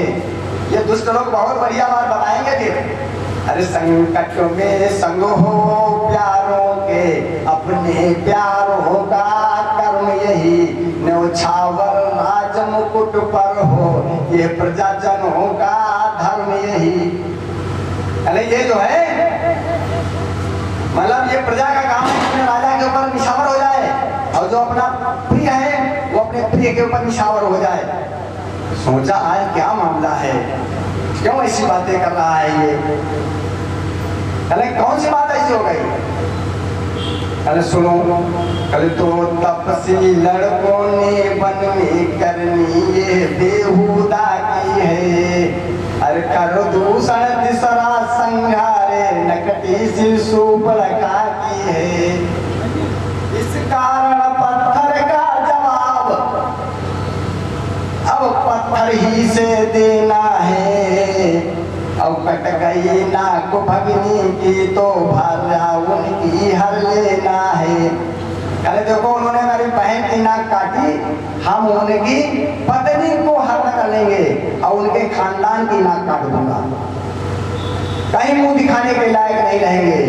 ये दुष्ट लोग बहुत बढ़िया बात बताएंगे फिर। अरे संकट में संग हो प्यारों के, अपने प्यारों का कर्म यही, न्योछावर राज मुकुट पर हो, ये प्रजाजनों का धर्म यही। अरे ये जो है मतलब ये प्रजा का काम है, अपने राजा के ऊपर निछावर हो जाए, और जो अपना प्रिय है वो अपने प्रिय के ऊपर निछावर हो जाए। सोचा आज क्या मामला है, क्यों ऐसी बातें कर रहा है ये? अरे कौन सी बात ऐसी हो गई? अरे सुनो, कल तो तपसी लड़कों ने वन में करनी ये बेहुदा की है। अरे कर दूषण दिसरा संघारे, नकटी सी सुपलका की है। इस कारण पत्थर का जवाब अब पत्थर ही से देना है। अब कट गई नाक भगनी की तो भार्या उनकी हर लेना है। अरे देखो उन्होंने मेरी बहन की नाक काटी, हम उनकी पत्नी को हरण कर लेंगे और उनके खानदान इंसान की नाक काट दूंगा, कहीं मुंह दिखाने के लायक नहीं रहेंगे।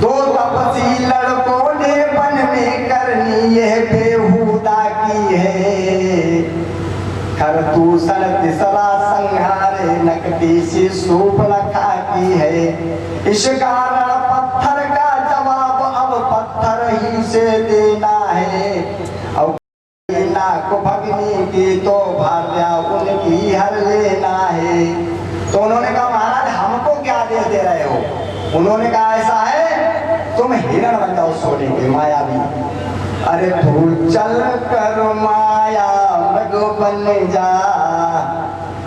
दो तपसी लड़कों ने वन में करनी यह बेहुदा की है, खरदूषण तीसरा संहारे नकदी से सूर्पणखा की है। इस कारण पत्थर का जवाब अब पत्थर ही से देना है, और नाक भगनी की तो भार्या उनकी हर लेना है। तो उन्होंने कहा महाराज हमको क्या आदेश दे रहे हो? उन्होंने कहा ऐसा है तुम हिरण बन जाओ सोने के मायावी। अरे तू चल कर माया मृग बन जा,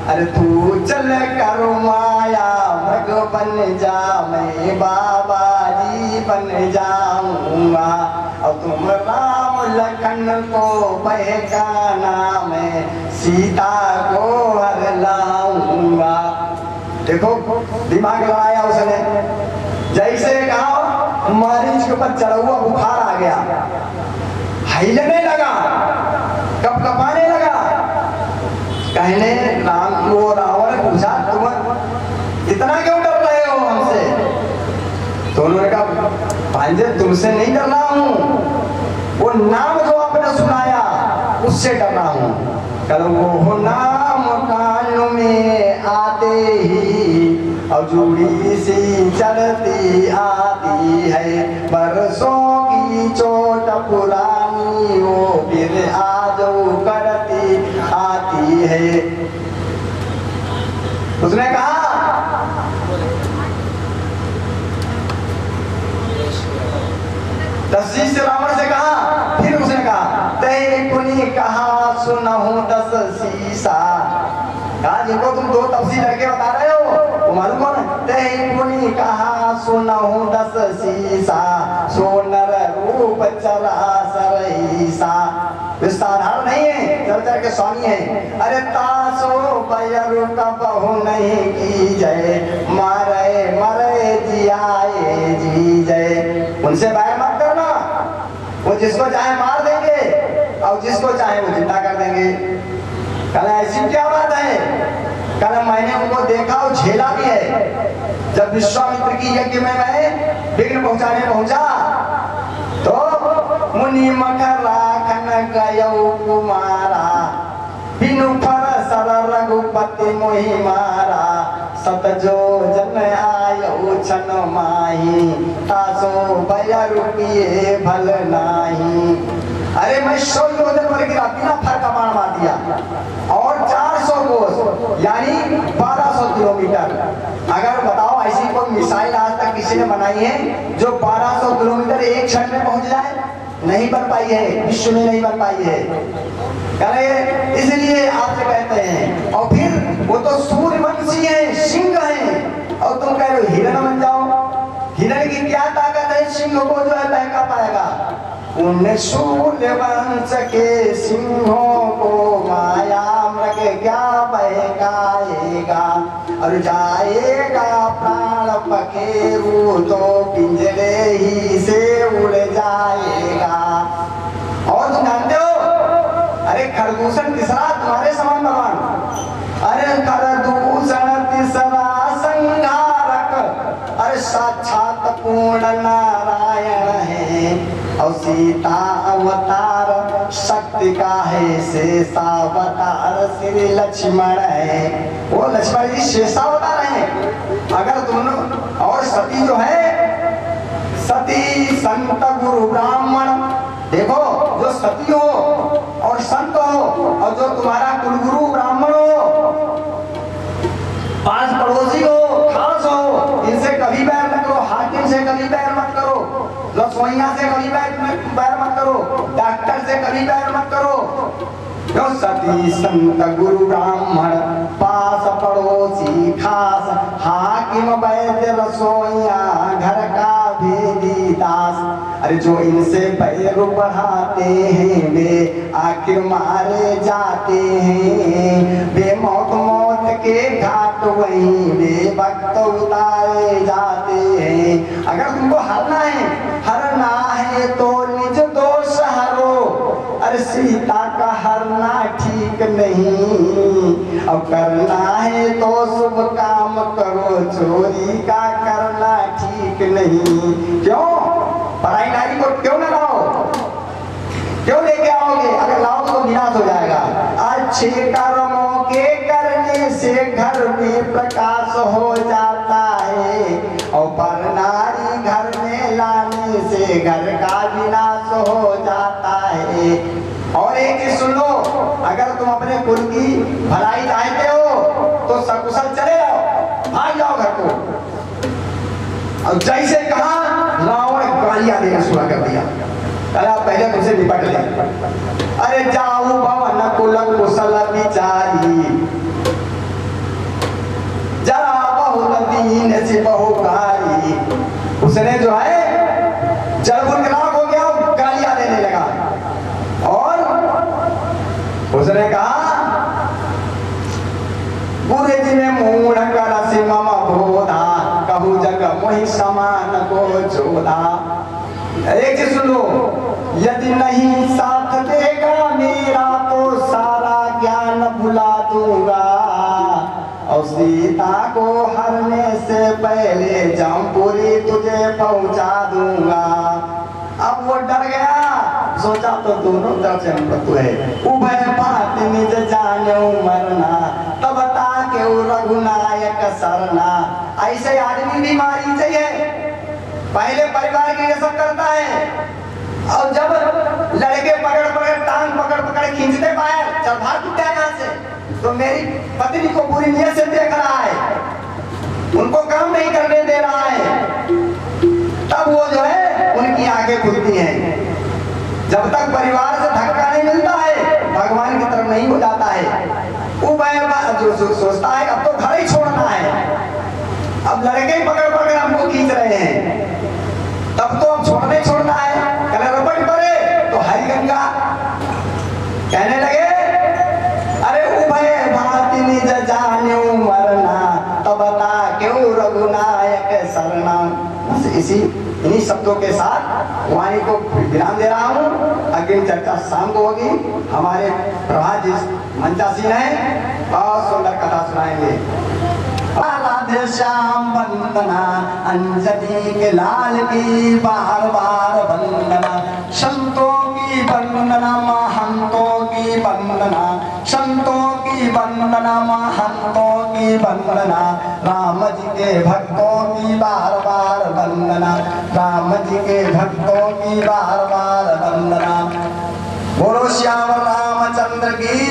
अरे तू चल कर माया मृग बन जा, मैं बाबा जी बन जाऊंगा, और तुम राम लखन को बहकाना, मैं सीता को हर लाऊंगा। देखो दिमाग लगाया उसने, जैसे कहा मरीज के ऊपर चढ़ा हुआ बुखार आ गया, हिलने लगा, कपकपाने लगा। कहने राम वो रावण ने पूछा तुम इतना क्यों डर रहे हो हमसे? तो उन्होंने कहा भांजे तुमसे नहीं डर रहा हूं, वो नाम जो आपने सुनाया उससे डर रहा हूं। कल वो नाम कान में आते ही और जुड़ी सी चढ़ती आती है, बरसों की चोट पुरानी वो फिर आज करती आती है। उसने कहा दसी से रावण से कहा, फिर उसने कहा तैकुनी कहा सुनहूं 10 शीशा। कहा जिनको तुम 2 तपसी लड़के बता रहे हो वो मालूम कौन है? तैकुनी कहा सुनहूं 10 शीशा, सोनर रूप चराचर ईसा। वे साधारण नहीं है, चर के स्वामी है। अरे तासो बयरु का बहु नहीं की जय, मारे मरे जियाए जी जय। उनसे बैर मत करना, वो जिसको चाहे मार देंगे और जिसको चाहे वो जिंदा कर देंगे। कल ऐसी क्या बात है? कल मैंने उनको देखा और झेला भी है। जब विश्वामित्र की यज्ञ में मैं विघ्न पहुंचाने पहुंचा तो मुनि मकर राखन गयो कुमारा, बिनु फर सर रघुपति मोहि मारा, सत जो जन आयो छन माही, तासो बयरु किए भल नाही। अरे मैं 100 योजन पर गिरा, बिना फर का बाण मार दिया, और 400 कोस यानी 1200 किलोमीटर। अगर बताओ ऐसी कोई मिसाइल आज तक किसी ने बनाई है जो 1200 किलोमीटर एक क्षण में पहुंच जाए? नहीं बन पाई है, विश्व में नहीं बन पाई है। इसलिए आपसे कहते हैं, और फिर वो तो सूर्यवंशी है, सिंह है, और तुम कह रहे हो हिरण बन जाओ। हिरण की क्या ताकत है सिंह को जो है बहका पाएगा? उन सूर्यवंश के सिंहों को माया मृग क्या बहकाएगा, और जाएगा प्राण पखेरु तो पिंजरे ही से उड़ जाएगा। और तुम जानते हो, अरे खरदूषण तीसरा तुम्हारे समान भगवान, अरे खरदूषण तीसरा संहारक, अरे साक्षात पूर्ण नारायण है, और सीता अवतार शक्ति का है, शेषावतार श्री लक्ष्मण है। वो लक्ष्मण जी शेषावतार है। अगर दोनों, और सती जो है, सती संत गुरु ब्राह्मण, देखो जो सती हो और संत हो और जो तुम्हारा कुलगुरु ब्राह्मण हो, 5 पड़ोसी हो, खास हो, इनसे कभी बैर मत करो, हाकिम से कभी बैर मत करो, रसोइया से कभी बैर मत करो, डॉक्टर से कभी बैर मत करो। जो सती संत गुरु ब्राह्मण, पास पड़ोसी खास, हाकिम वैद्य रसोइया घर का भेदी दास। अरे जो इनसे पैर बढ़ाते हैं वे आखिर मारे जाते हैं, वे मौत मौत के घाट वहीं वे वक्त उतारे जाते हैं। अगर तुमको हरना है तो निज दोष हरो, अरे सीता का हरना ठीक नहीं, चोरी का करना ठीक नहीं। क्यों? पराई नारी को क्यों न लाओ? क्यों लेके आओगे? अगर लाओ तो विनाश हो जाएगा। अच्छे कर्मों के करने से घर में प्रकाश हो जाता है, और पर नारी घर में लाने से घर का विनाश हो जाता है। और एक चीज सुन लो, अगर तुम अपने कुल की भलाई चाहते हो तो सकुशल चले जाओ, भाग जाओ घर को। और जैसे कहा रावण गालियां देना शुरू कर दिया, अरे पहले तुमसे निपट ले। अरे जाऊ भवन कुल कुशल विचारी, जरा बहुत दीन से बहुकारी। उसने जो है जलबुल राग हो गया, गालियां देने लगा। और उसने कहा पूरे जी में मूढ़ कर सिमम बोधा, कहू जग मोहि समान को जोधा। एक चीज सुन लो, यदि नहीं साथ देगा मेरा तो सारा ज्ञान भुला दूंगा, और सीता को हरने से पहले जमपुरी तुझे पहुंचा दूंगा। अब वो डर गया, सोचा तो दोनों तरफ से मृत्यु है। उभय बात निज जाने मरना, तब ताके रघुनायक सरना। ऐसे आदमी भी मारी चाहिए। पहले परिवार के लिए सब करता है, और जब लड़के पकड़ पकड़ टांग पकड़ पकड़ खींचते पाए, चल भाग टूटा यहाँ से, तो मेरी पत्नी को पूरी नियत से देख रहा है, उनको काम नहीं करने दे रहा है, तब वो जो है उनकी आंखें खुलती हैं। जब तक परिवार से धक्का नहीं मिलता है, भगवान की तरफ नहीं हो जाता है। वो जो सोचता है अब तो घर ही छोड़ना है, अब लड़के पकड़ पकड़ हमको खींच रहे हैं, तब तो अब छोड़ना है। कल रपट पड़े तो हरी गंगा कहने लगे, अरे उभय भांति निज जाने मरना, तब ता क्यों रघुनायक सरना। इन्हीं शब्दों के साथ वाणी को विराम दे रहा हूँ। अग्रिम चर्चा शाम को होगी। हमारे प्रभात जी मंचासीन है, बहुत सुंदर कथा सुनाएंगे। राधे श्याम वंदना, अंजनी के लाल की बार बार वंदना, संतों की वंदना, महंतों की वंदना, संतों की वंदना, महंतों की वंदना, राम जी के भक्तों की बार बार वंदना, राम जी के भक्तों की बार बार वंदना। बोलो श्याम रामचंद्र की